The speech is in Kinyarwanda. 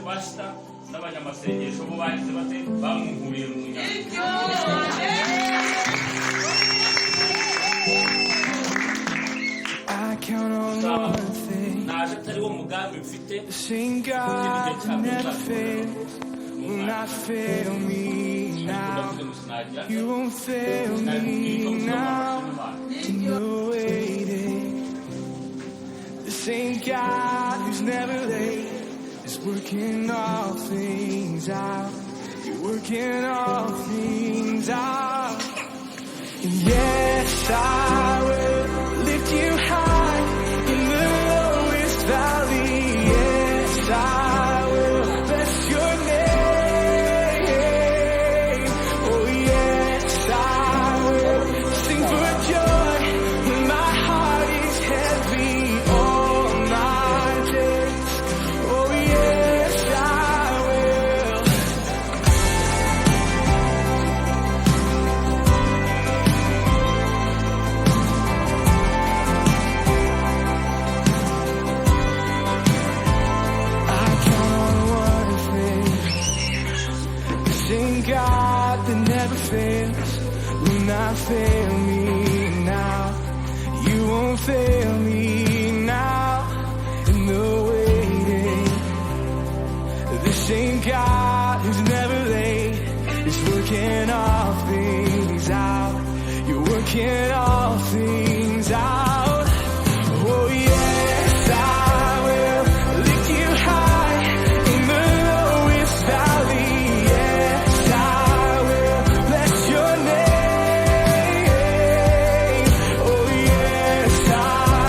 pasita n'abanyamasengesho bo bagize bate bamwuhuriye mu nyanja. naje atari wo mugambi mfite will not fail me now. You won't fail me now. You're waiting. The same God who's never late is working all things out. You're working all things out. And yes, I will lift you high in the lowest valley. Yes, I will bless your name. God that never fails will not fail.